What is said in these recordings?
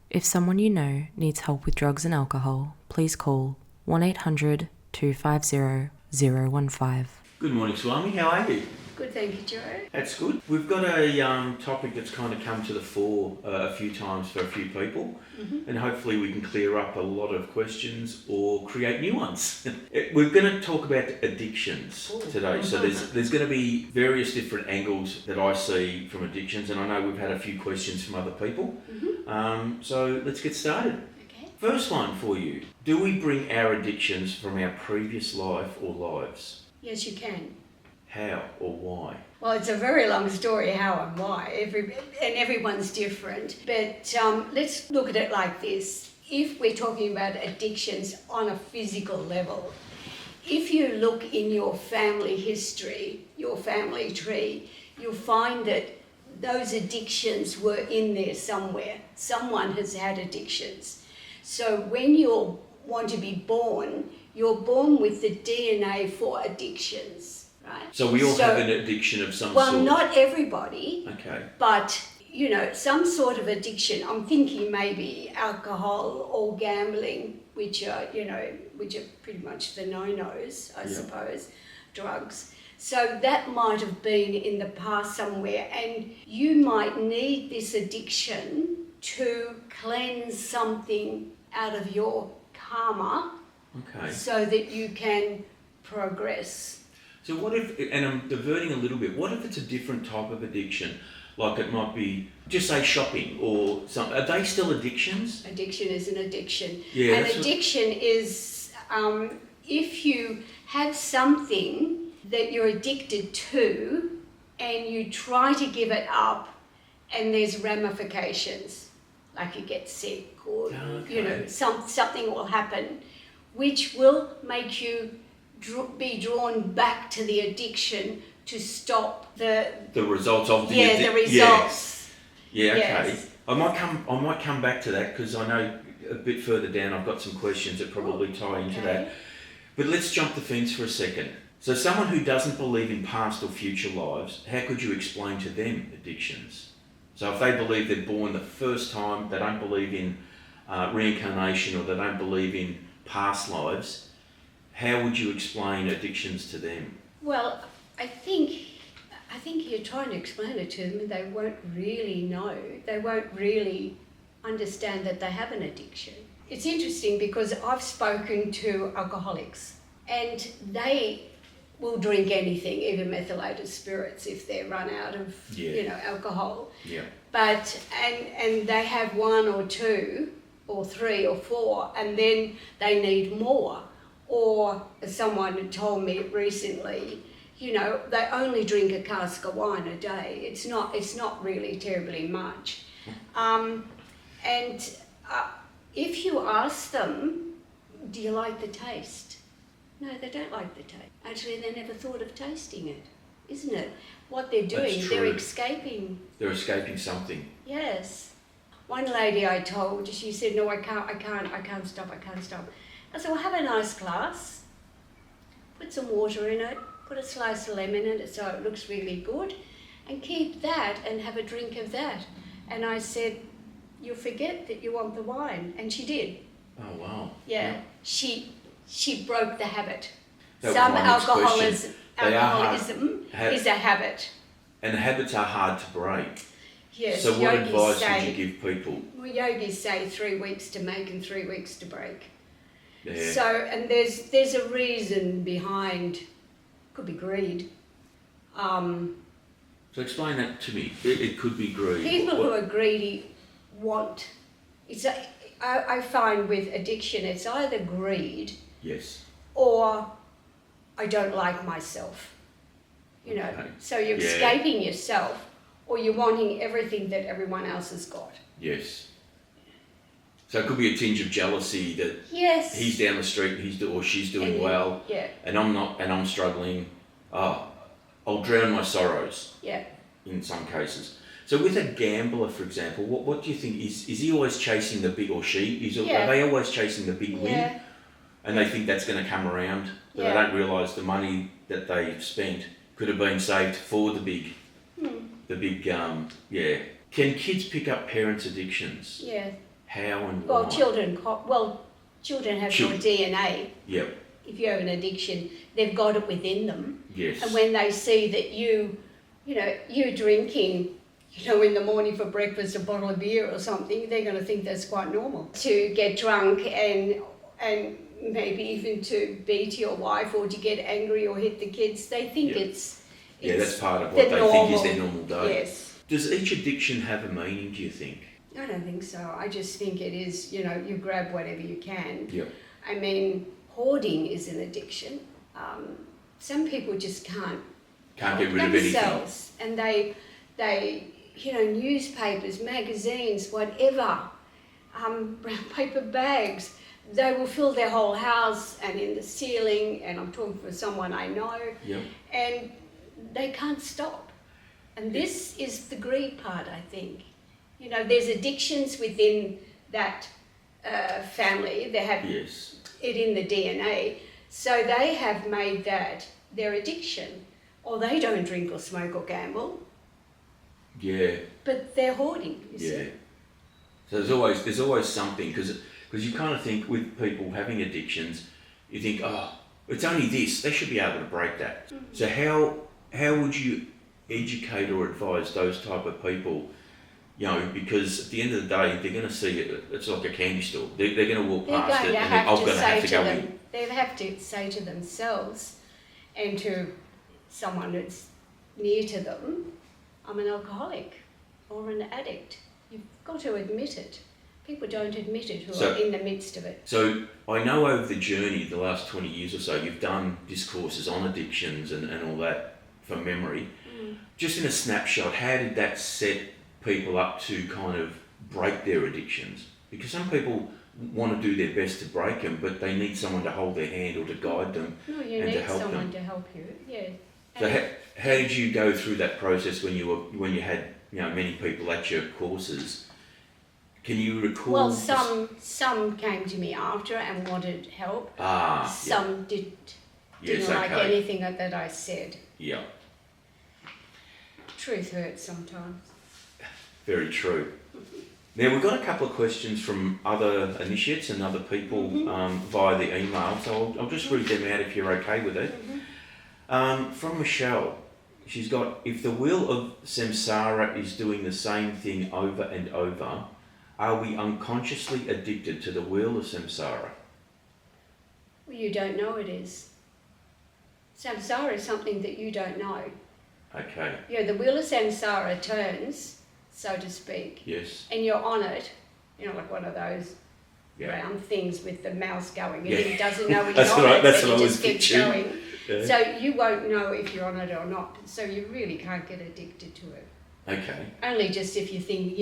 If someone you know needs help with drugs and alcohol, please call 1-800-250-015. Good morning, Swami. How are you? Good, thank you, Joe. That's good. We've got a topic that's kind of come to the fore a few times for a few people, and hopefully we can clear up a lot of questions or create new ones. We're going to talk about addictions today. So there's going to be various different angles that I see from addictions, and I know we've had a few questions from other people. So let's get started. Okay. First one for you. Do we bring our addictions from our previous life or lives? Yes, you can. How or why? Well, it's a very long story, how and why. Everyone's different. But let's look at it like this. If we're talking about addictions on a physical level, if you look in your family history, your family tree, you'll find that those addictions were in there somewhere. Someone has had addictions. So when you want to be born, you're born with the DNA for addictions. Right. So we all have an addiction of some sort? Well, not everybody. Okay. But, some sort of addiction. I'm thinking maybe alcohol or gambling, which are pretty much the no-nos, I suppose, drugs. So that might have been in the past somewhere, and you might need this addiction to cleanse something out of your karma, so that you can progress. So what if, and I'm diverting a little bit, what if it's a different type of addiction? Like it might be, just say shopping or something. Are they still addictions? Addiction is an addiction. Yeah, an addiction is if you have something that you're addicted to and you try to give it up and there's ramifications, like you get sick or, something will happen, which will make you be drawn back to the addiction to stop the results of the the results. Yeah, okay. Yes. I might come back to that because I know a bit further down I've got some questions that probably tie into that. But let's jump the fence for a second. So someone who doesn't believe in past or future lives, how could you explain to them addictions? So if they believe they're born the first time, they don't believe in reincarnation or they don't believe in past lives, how would you explain addictions to them? Well, I think you're trying to explain it to them and they won't really know. They won't really understand that they have an addiction. It's interesting because I've spoken to alcoholics and they will drink anything, even methylated spirits, if they run out of alcohol. Yeah. But and they have one or two or three or four and then they need more. Or as someone had told me recently, they only drink a cask of wine a day. It's not really terribly much. If you ask them, do you like the taste? No, they don't like the taste. Actually, they never thought of tasting it, isn't it? What they're doing, they're escaping. They're escaping something. Yes. One lady I told, she said, no, I can't stop. I said, well, have a nice glass, put some water in it, put a slice of lemon in it so it looks really good, and keep that and have a drink of that. And I said, you'll forget that you want the wine. And she did. Oh, wow. Yeah. She broke the habit. That Some was my next alcoholism question. is a habit. And habits are hard to break. Yes. So what advice would you give people? Well, yogis say 3 weeks to make and 3 weeks to break. Yeah. So, and there's a reason behind, could be greed. So explain that to me. It could be greed. People who are greedy want, I find with addiction, it's either greed. Yes. Or I don't like myself. So you're escaping yourself or you're wanting everything that everyone else has got. Yes. So it could be a tinge of jealousy that he's down the street or she's doing well, and I'm not, and I'm struggling. I'll drown my sorrows. Yeah. In some cases. So with a gambler, for example, what do you think is he always chasing the big, or she? Are they always chasing the big win? And they think that's going to come around, but they don't realise the money that they've spent could have been saved for the big. Can kids pick up parents' addictions? Yeah. How and Well, why? children have your DNA. Yep. If you have an addiction, they've got it within them. Yes. And when they see that you're drinking, in the morning for breakfast a bottle of beer or something, they're going to think that's quite normal. To get drunk and maybe even to beat your wife or to get angry or hit the kids, they think it's that's part of what they think is their normal day. Yes. Does each addiction have a meaning, do you think? I don't think so. I just think it is, you grab whatever you can. Yep. I mean, hoarding is an addiction. Some people just can't Get rid of anything. themselves, and they newspapers, magazines, whatever, brown paper bags, they will fill their whole house and in the ceiling, and I'm talking for someone I know, Yep. and they can't stop. And this is the greed part, I think. There's addictions within that family. They have Yes. it in the DNA, so they have made that their addiction, or they don't drink or smoke or gamble, Yeah. but they're hoarding, you Yeah. see. So there's always something, because you kind of think with people having addictions, you think, oh, it's only this, they should be able to break that. Mm-hmm. So how would you educate or advise those type of people? Because at the end of the day, they're going to see it. It's like a candy store. They're going to walk They're past going it, to and then, have I'm to going to say have to to go them, in. they have to say to themselves and to someone that's near to them, I'm an alcoholic or an addict. You've got to admit it. People don't admit it who are in the midst of it. So I know over the journey, the last 20 years or so, you've done discourses on addictions and all that from memory. Just in a snapshot, how did that set people up to kind of break their addictions? Because some people want to do their best to break them, but they need someone to hold their hand or to guide them No, you and to need help someone them. to help you, yeah. So how did you go through that process when you had many people at your courses? Can you recall? Well, some came to me after and wanted help. Some didn't like anything that I said. Yeah. Truth hurts sometimes. Very true. Now, we've got a couple of questions from other initiates and other people via the email, so I'll just read them out if you're okay with it. From Michelle, she's got, if the wheel of samsara is doing the same thing over and over, are we unconsciously addicted to the wheel of samsara? Well, you don't know it is. Samsara is something that you don't know. Okay. The wheel of samsara turns, so to speak, Yes. and you're on it, like one of those round things with the mouse going, and it doesn't know when you're on it, but it just keeps going. Yeah. So you won't know if you're on it or not, so you really can't get addicted to it. Okay. Only just if you think,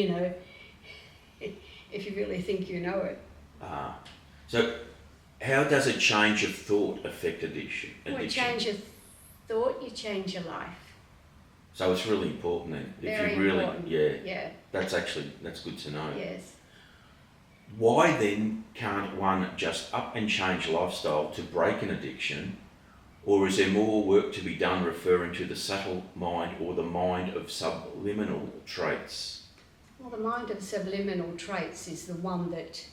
if you really think you know it. So how does a change of thought affect addiction? When you change your thought, you change your life. So it's really important then. Very if you really, important. Yeah. That's good to know. Yes. Why then can't one just up and change lifestyle to break an addiction, or is there more work to be done referring to the subtle mind or the mind of subliminal traits? Well, the mind of subliminal traits is the one that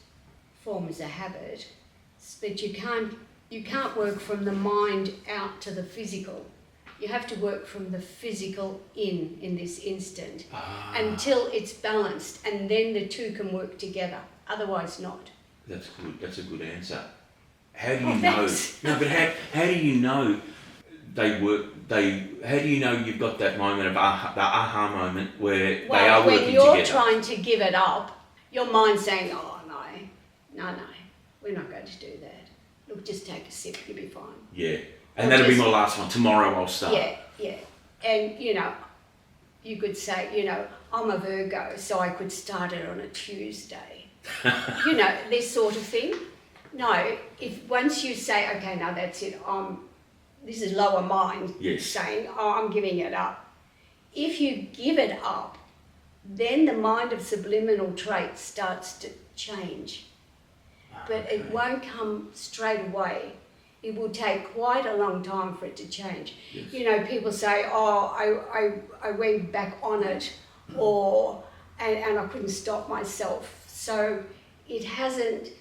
forms a habit, but you can't work from the mind out to the physical. You have to work from the physical in this instant until it's balanced, and then the two can work together. Otherwise not. That's good. That's a good answer. How do you know? Thanks. No, but how do you know they work? How do you know you've got that moment of the aha moment where they are working together? When you're trying to give it up, your mind's saying, "Oh no, we're not going to do that. Look, just take a sip, you'll be fine." Yeah, and that'll be my last one. Tomorrow I'll start. Yeah, and you could say, I'm a Virgo, so I could start it on a Tuesday. This sort of thing. No, if once you say, okay, now that's it, this is lower mind saying, I'm giving it up. If you give it up, then the mind of subliminal traits starts to change. But it won't come straight away. It will take quite a long time for it to change. Yes. People say, I went back on it, and I couldn't stop myself. So it hasn't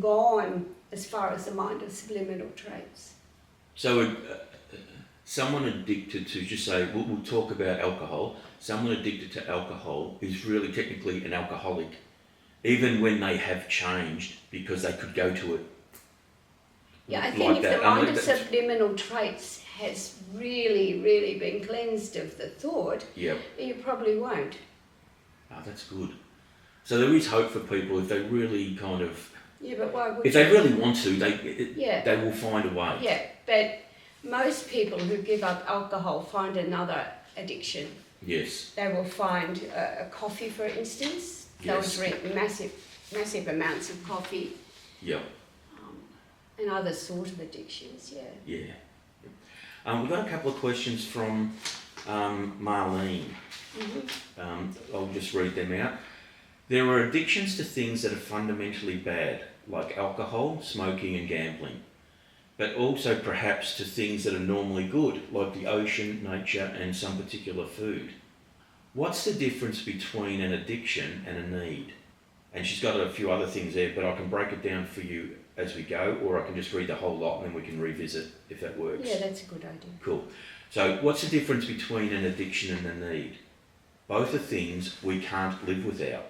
gone as far as the mind of subliminal traits. So someone addicted to, just say, we'll talk about alcohol, someone addicted to alcohol is really technically an alcoholic, even when they have changed because they could go to it. Yeah, I like think if that. the mind of subliminal traits has really, really been cleansed of the thought, Yep. you probably won't. Oh, that's good. So there is hope for people if they really kind of, Yeah, but why would if they really want to, they will find a way. Yeah, but most people who give up alcohol find another addiction. Yes. They will find a coffee, for instance. Yes. They'll drink massive amounts of coffee. Yep. And other sort of addictions, yeah. Yeah. We've got a couple of questions from Marlene. I'll just read them out. There are addictions to things that are fundamentally bad, like alcohol, smoking and gambling, but also perhaps to things that are normally good, like the ocean, nature and some particular food. What's the difference between an addiction and a need? And she's got a few other things there, but I can break it down for you as we go, or I can just read the whole lot and then we can revisit if that works. Yeah, that's a good idea. Cool. So what's the difference between an addiction and a need? Both are things we can't live without.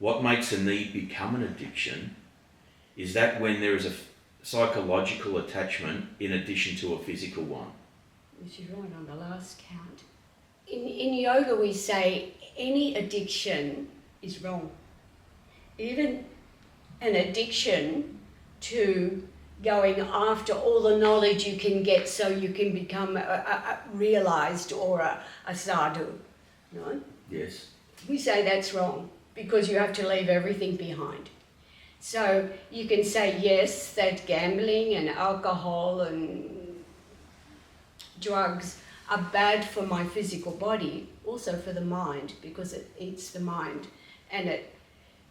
What makes a need become an addiction is that when there is a psychological attachment in addition to a physical one. Which is right on the last count. In yoga we say any addiction is wrong. Even an addiction to going after all the knowledge you can get so you can become a realised or a sadhu, no? Yes. We say that's wrong because you have to leave everything behind. So you can say yes, that gambling and alcohol and drugs are bad for my physical body, also for the mind, because it eats the mind and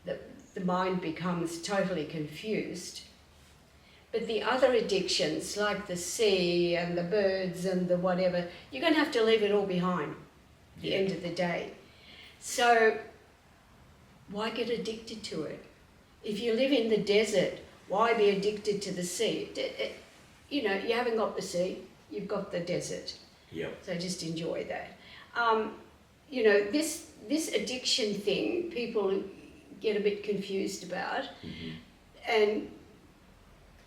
the mind becomes totally confused. But the other addictions, like the sea and the birds and the whatever, you're going to have to leave it all behind at the end of the day. So why get addicted to it? If you live in the desert, why be addicted to the sea? You know, you haven't got the sea, you've got the desert. Yep. So just enjoy that. You know, this addiction thing, people get a bit confused about. Mm-hmm. And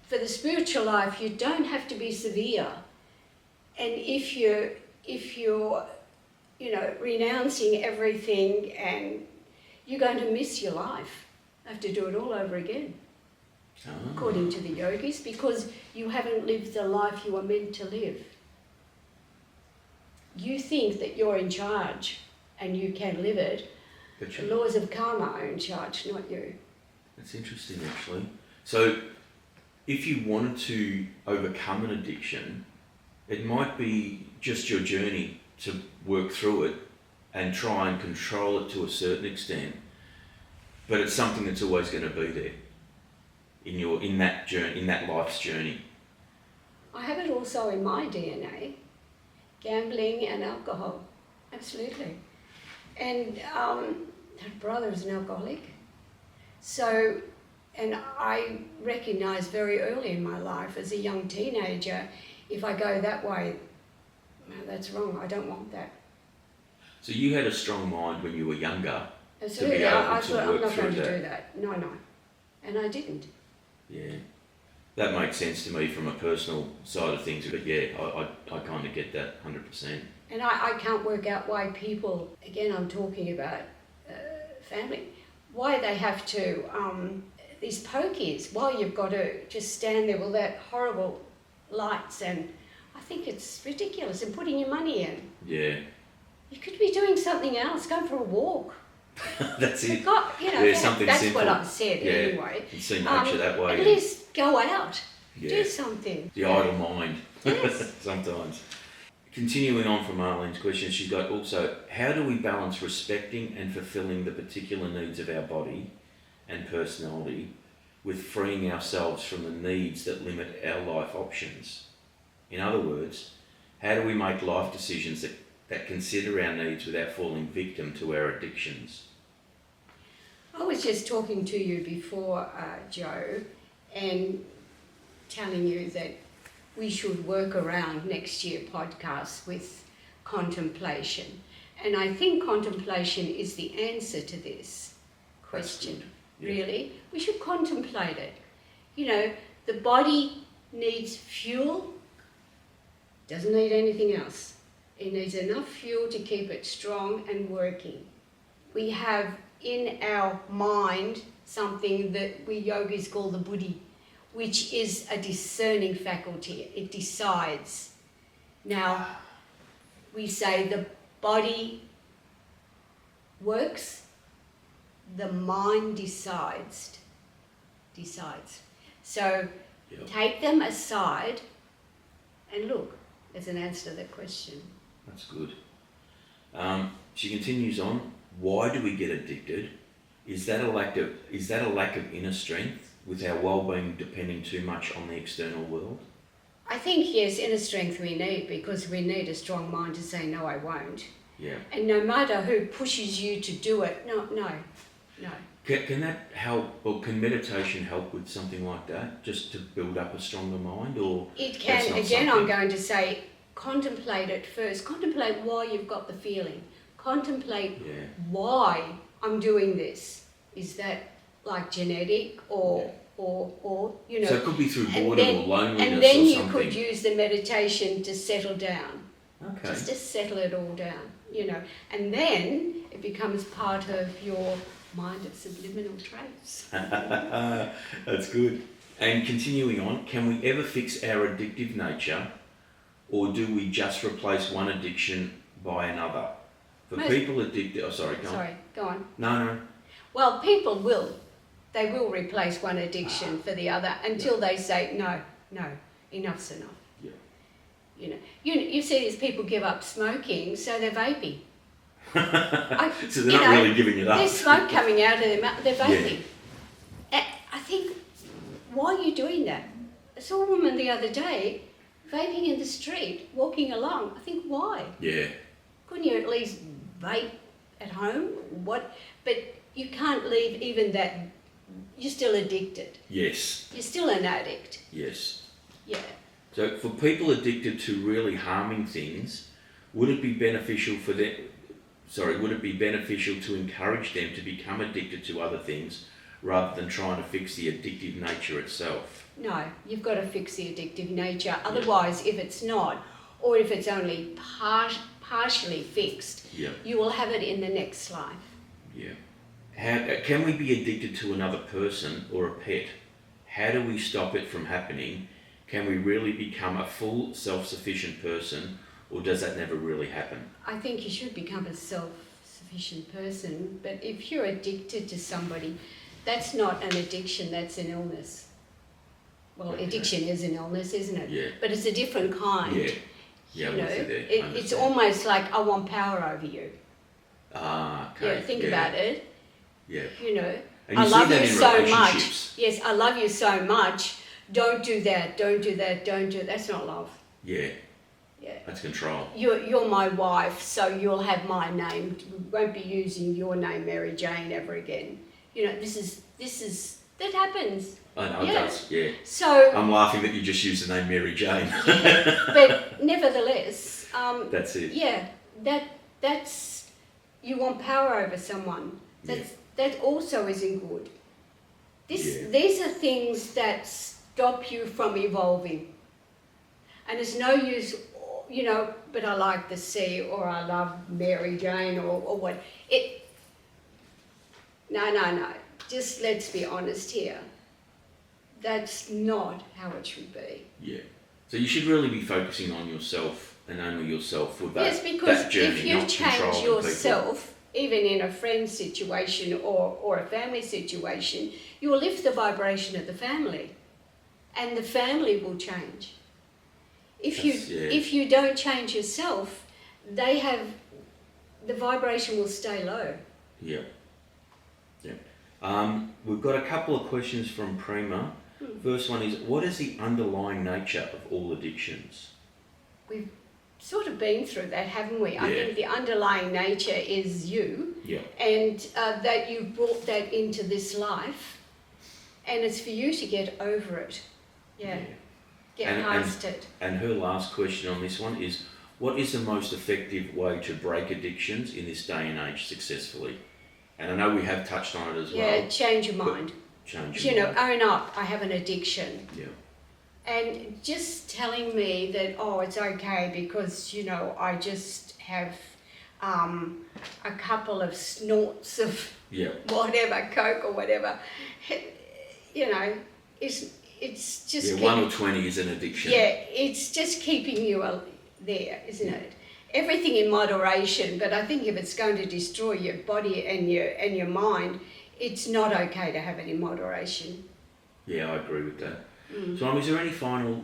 for the spiritual life, you don't have to be severe. And if you're you know, renouncing everything, and you're going to miss your life. Have to do it all over again, according to the yogis, because you haven't lived the life you were meant to live. You think that you're in charge and you can live it. But The laws of karma are in charge, not you. that's interesting, actually. So if you wanted to overcome an addiction, it might be just your journey to work through it and try and control it to a certain extent. But it's something that's always going to be there in that journey, in that life's journey. I have it also in my DNA, gambling and alcohol, absolutely. And her brother is an alcoholic. So, and I recognised very early in my life as a young teenager, if I go that way, no, that's wrong, I don't want that. So you had a strong mind when you were younger. Absolutely, I thought I'm not going to do that. No. And I didn't. Yeah. That makes sense to me from a personal side of things, but yeah, I kind of get that 100%. And I can't work out why people, again I'm talking about family, why they have to, these pokies, why you've got to just stand there with that horrible lights, and I think it's ridiculous, and putting your money in. Yeah. You could be doing something else, go for a walk. That's it. God, you know, Yeah, something that's simple. what I've said Yeah. anyway. You see nature that way. At least go out, Yeah. do something. The idle mind. Yes. Sometimes. Continuing on from Marlene's question, she's got also, how do we balance respecting and fulfilling the particular needs of our body and personality with freeing ourselves from the needs that limit our life options? In other words, how do we make life decisions that consider our needs without falling victim to our addictions? I was just talking to you before, Joe, and telling you that we should work around next year podcasts with contemplation. And I think contemplation is the answer to this question, really. We should contemplate it. You know, the body needs fuel, doesn't need anything else. It needs enough fuel to keep it strong and working. We have in our mind something that we yogis call the buddhi, which is a discerning faculty. It decides. Now, we say the body works, the mind decides. So take them aside and look. There's an answer to that question. That's good. She continues on. Why do we get addicted? Is that a lack of inner strength, with our well-being depending too much on the external world? I think, yes, inner strength we need, because we need a strong mind to say, no, I won't. Yeah. And no matter who pushes you to do it, no. Can that help, or can meditation help with something like that, just to build up a stronger mind, or it can? Again, I'm going to say, contemplate it first. Contemplate why you've got the feeling. Contemplate why I'm doing this. Is that like genetic or you know? So it could be through boredom or loneliness and then or you something. could use the meditation to settle down. Okay. Just to settle it all down, you know. And then it becomes part of your mind of subliminal traits. That's good. And continuing on, can we ever fix our addictive nature, or do we just replace one addiction by another? For people addicted... Oh, sorry, go on. Sorry, go on. No. Well, people will. They will replace one addiction for the other until they say, no, enough's enough. Yeah. You know, you see these people give up smoking, so they're vaping. So they're not really giving it up. There's smoke coming out of their mouth, they're vaping. Yeah. I think, why are you doing that? I saw a woman the other day vaping in the street, walking along. I think, why? Yeah. Couldn't you at least vape at home? What? But you can't leave even that. You're still addicted. Yes. You're still an addict. Yes. Yeah. So for people addicted to really harming things, would it be beneficial to encourage them to become addicted to other things rather than trying to fix the addictive nature itself? No, you've got to fix the addictive nature. Otherwise, if it's not, or if it's only partially fixed, you will have it in the next life. Yeah. Can we be addicted to another person or a pet? How do we stop it from happening? Can we really become a full self-sufficient person, or does that never really happen? I think you should become a self-sufficient person, but if you're addicted to somebody, that's not an addiction, that's an illness. Well, addiction is an illness, isn't it? Yeah. But it's a different kind. Yeah. Yeah, you know, with you there. it's almost like I want power over you. Ah, okay. Yeah, think about it. Yeah. You know, and you I love that you in so much. relationships. Yes, I love you so much. Don't do that. Don't do that. Don't do that. That's not love. Yeah. Yeah. That's control. You're my wife, so you'll have my name. We won't be using your name, Mary Jane, ever again. You know, this is that happens. I know it does. Yeah. So I'm laughing that you just used the name Mary Jane. but nevertheless, that's it. Yeah, that's you want power over someone. That also isn't good. These are things that stop you from evolving. And it's no use, you know, but I like the sea, or I love Mary Jane, or what. No. Just let's be honest here. That's not how it should be. Yeah. So you should really be focusing on yourself and only yourself with that. Yes, because that journey, if you not change controlling yourself, even in a friend situation or a family situation, you will lift the vibration of the family, and the family will change. If you don't change yourself, the vibration will stay low. Yeah. We've got a couple of questions from Prima. First one is, what is the underlying nature of all addictions? sort of been through that, haven't we? I Yeah. think the underlying nature is you, Yeah. and that you brought that into this life, and it's for you to get over it. Yeah. Get past it. And her last question on this one is, what is the most effective way to break addictions in this day and age successfully? And I know we have touched on it as well. Yeah, change your mind. Change your mind. Own up, I have an addiction. Yeah. And just telling me that, oh, it's okay because, I just have a couple of snorts of whatever, Coke or whatever, it's just... Yeah, 1 or 20 is an addiction. Yeah, it's just keeping you there, isn't it? Everything in moderation, but I think if it's going to destroy your body and your mind, it's not okay to have it in moderation. Yeah, I agree with that. So, is there any final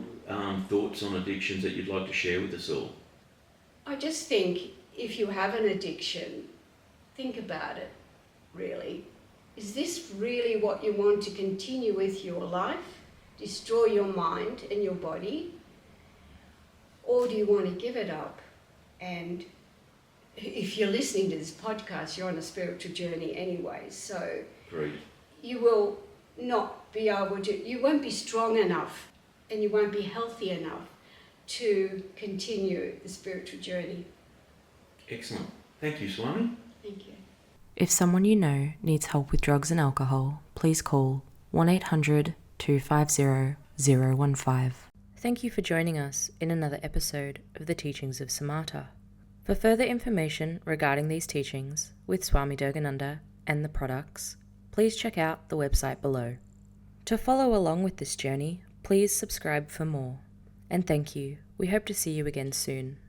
thoughts on addictions that you'd like to share with us all? I just think if you have an addiction, think about it, really. Is this really what you want to continue with your life? Destroy your mind and your body? Or do you want to give it up? And if you're listening to this podcast, you're on a spiritual journey anyway, so Agreed. you will not be able to, you won't be strong enough and you won't be healthy enough to continue the spiritual journey. Excellent. Thank you, Swami. Thank you. If someone you know needs help with drugs and alcohol, please call 1-800-250-015. Thank you for joining us in another episode of the Teachings of Samata. For further information regarding these teachings with Swami Durgananda and the products, please check out the website below. To follow along with this journey, please subscribe for more. And thank you. We hope to see you again soon.